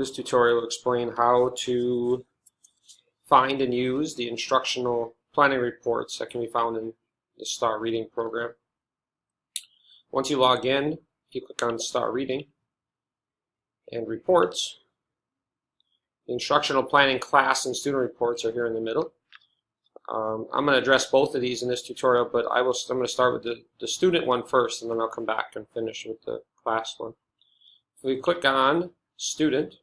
This tutorial will explain how to find and use the instructional planning reports that can be found in the STAR Reading program. Once you log in, you click on STAR Reading and Reports. The instructional planning class and student reports are here in the middle. I'm going to address both of these in this tutorial, but I'm going to start with the student one first, and then I'll come back and finish with the class one. If we click on Student,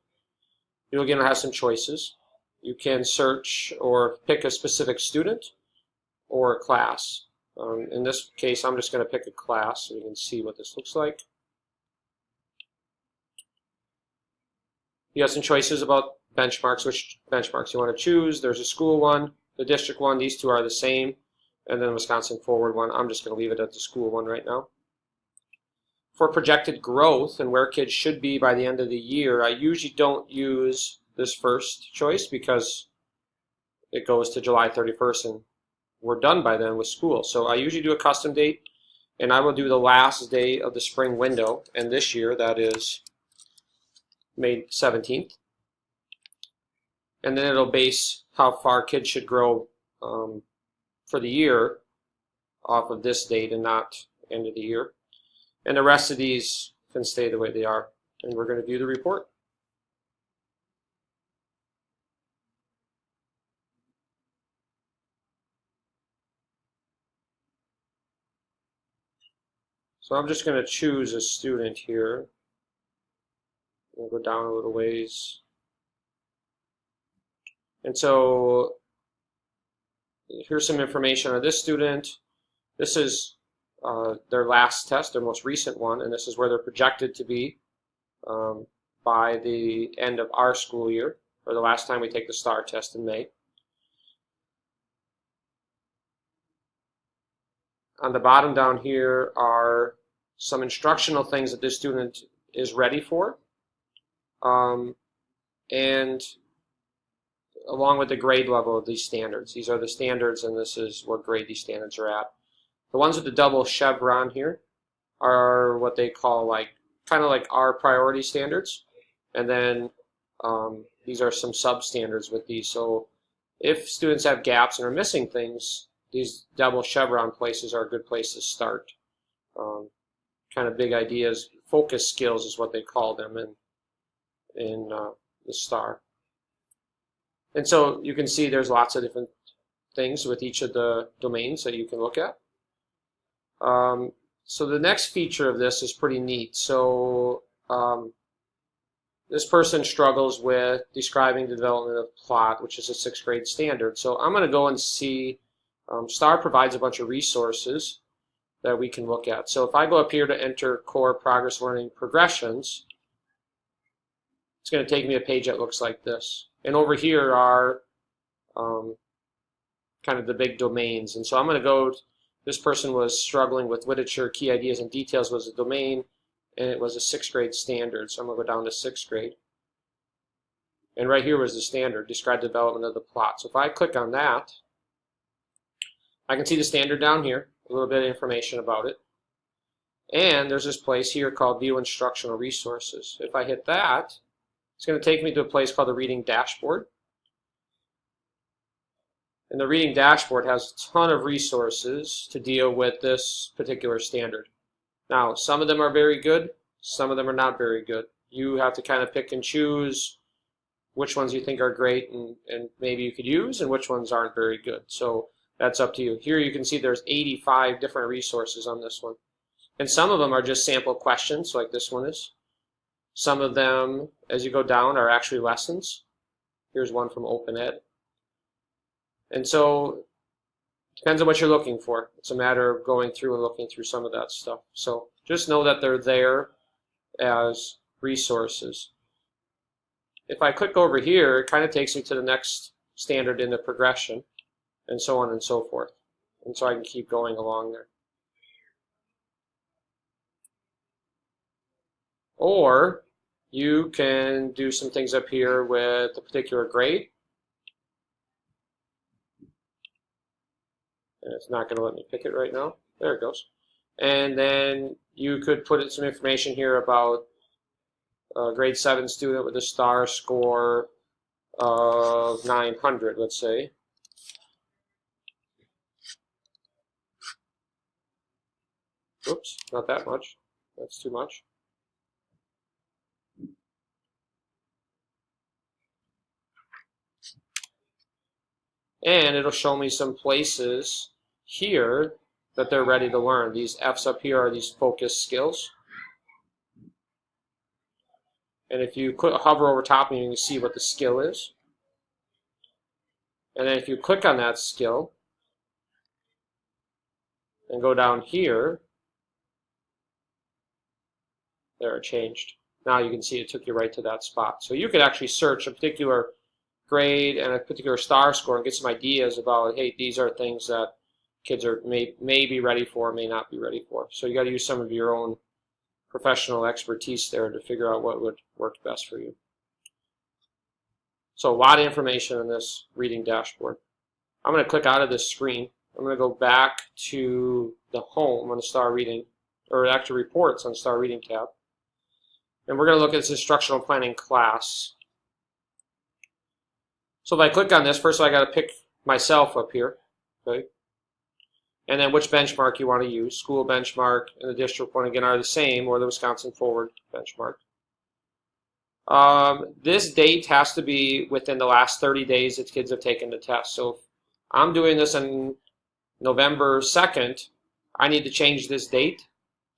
you'll again have some choices. You can search or pick a specific student or a class. In this case, I'm just going to pick a class so you can see what this looks like. You have some choices about benchmarks, which benchmarks you want to choose. There's a school one, the district one, these two are the same, and then the Wisconsin Forward one. I'm just going to leave it at the school one right now. For projected growth and where kids should be by the end of the year, I usually don't use this first choice because it goes to July 31st and we're done by then with school. So I usually do a custom date, and I will do the last day of the spring window, and this year that is May 17th. And then it'll base how far kids should grow for the year off of this date and not end of the year. And the rest of these can stay the way they are. And we're going to view the report. So I'm just going to choose a student here. We'll go down a little ways. And so here's some information on this student. This is their last test, their most recent one, and this is where they're projected to be by the end of our school year, or the last time we take the STAR test in May. On the bottom down here are some instructional things that this student is ready for, and along with the grade level of these standards. These are the standards, and this is what grade these standards are at. The ones with the double chevron here are what they call kind of like our priority standards, and then these are some sub-standards with these. So if students have gaps and are missing things, these double chevron places are a good place to start. Kind of big ideas, focus skills is what they call them in the STAR. And so you can see there's lots of different things with each of the domains that you can look at. So the next feature of this is pretty neat. So this person struggles with describing the development of plot, which is a 6th grade standard. So I'm going to go and see, STAR provides a bunch of resources that we can look at. So if I go up here to enter core progress learning progressions, it's going to take me a page that looks like this. And over here are kind of the big domains. And so I'm going to go, this person was struggling with literature, key ideas and details was a domain, and it was a 6th grade standard. So I'm going to go down to 6th grade. And right here was the standard, describe the development of the plot. So if I click on that, I can see the standard down here, a little bit of information about it. And there's this place here called View Instructional Resources. If I hit that, it's going to take me to a place called the Reading Dashboard. And the Reading Dashboard has a ton of resources to deal with this particular standard. Now, some of them are very good, some of them are not very good. You have to kind of pick and choose which ones you think are great and maybe you could use, and which ones aren't very good. So that's up to you. Here you can see there's 85 different resources on this one. And some of them are just sample questions, like this one is. Some of them, as you go down, are actually lessons. Here's one from OpenEd. And so it depends on what you're looking for. It's a matter of going through and looking through some of that stuff. So just know that they're there as resources. If I click over here, it kind of takes me to the next standard in the progression, and so on and so forth. And so I can keep going along there. Or you can do some things up here with a particular grade. And it's not going to let me pick it right now. There it goes. And then you could put in some information here about a grade 7 student with a star score of 900, let's say. Oops, not that much. That's too much. And it'll show me some places here that they're ready to learn. These F's up here are these focus skills. And if you hover over top of it, you can see what the skill is. And then if you click on that skill and go down here, there it changed. Now you can see it took you right to that spot. So you could actually search a particular grade and a particular star score and get some ideas about, hey, these are things that kids are may be ready for, may not be ready for. So you got to use some of your own professional expertise there to figure out what would work best for you. So a lot of information in this reading dashboard. I'm going to click out of this screen. I'm going to go back to the home on the Star Reading, or actually reports on the Star Reading tab. And we're going to look at this instructional planning class. So if I click on this, first I got to pick myself up here, okay? And then which benchmark you want to use. School benchmark and the district one, again, are the same, or the Wisconsin Forward benchmark. This date has to be within the last 30 days that kids have taken the test. So if I'm doing this on November 2nd, I need to change this date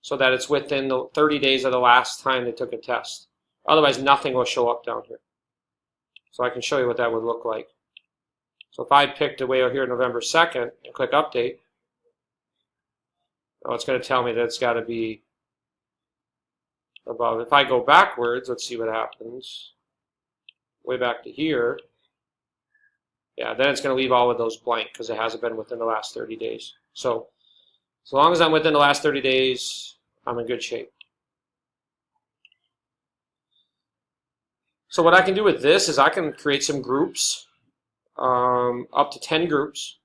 so that it's within the 30 days of the last time they took a test. Otherwise, nothing will show up down here. So I can show you what that would look like. So if I picked away here November 2nd and click Update, oh, it's going to tell me that it's got to be above. If I go backwards, let's see what happens. Way back to here. Yeah, then it's going to leave all of those blank because it hasn't been within the last 30 days. So as long as I'm within the last 30 days, I'm in good shape. So what I can do with this is I can create some groups, up to 10 groups,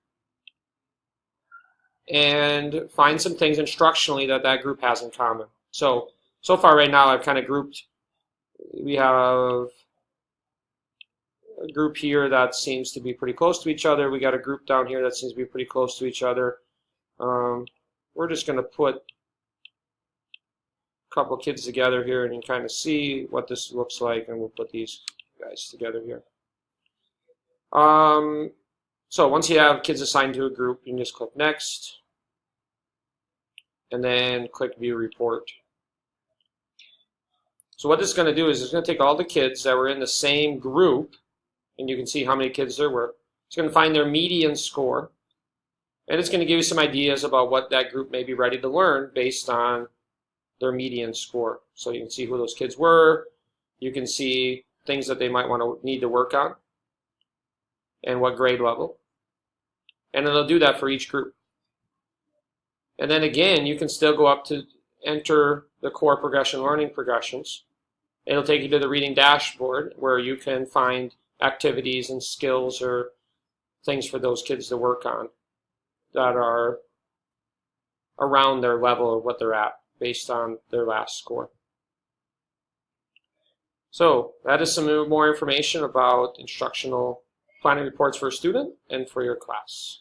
and find some things instructionally that that group has in common. So far right now I've kind of grouped, we have a group here that seems to be pretty close to each other. We got a group down here that seems to be pretty close to each other. We're just going to put a couple kids together here and you can kind of see what this looks like, and we'll put these guys together here. So once you have kids assigned to a group, you can just click Next and then click View Report. So what this is going to do is it's going to take all the kids that were in the same group, and you can see how many kids there were. It's going to find their median score, and it's going to give you some ideas about what that group may be ready to learn based on their median score. So you can see who those kids were. You can see things that they might need to work on and what grade level. And it'll do that for each group. And then again, you can still go up to enter the core progression learning progressions. It'll take you to the reading dashboard where you can find activities and skills or things for those kids to work on that are around their level of what they're at based on their last score. So that is some more information about instructional planning reports for a student and for your class.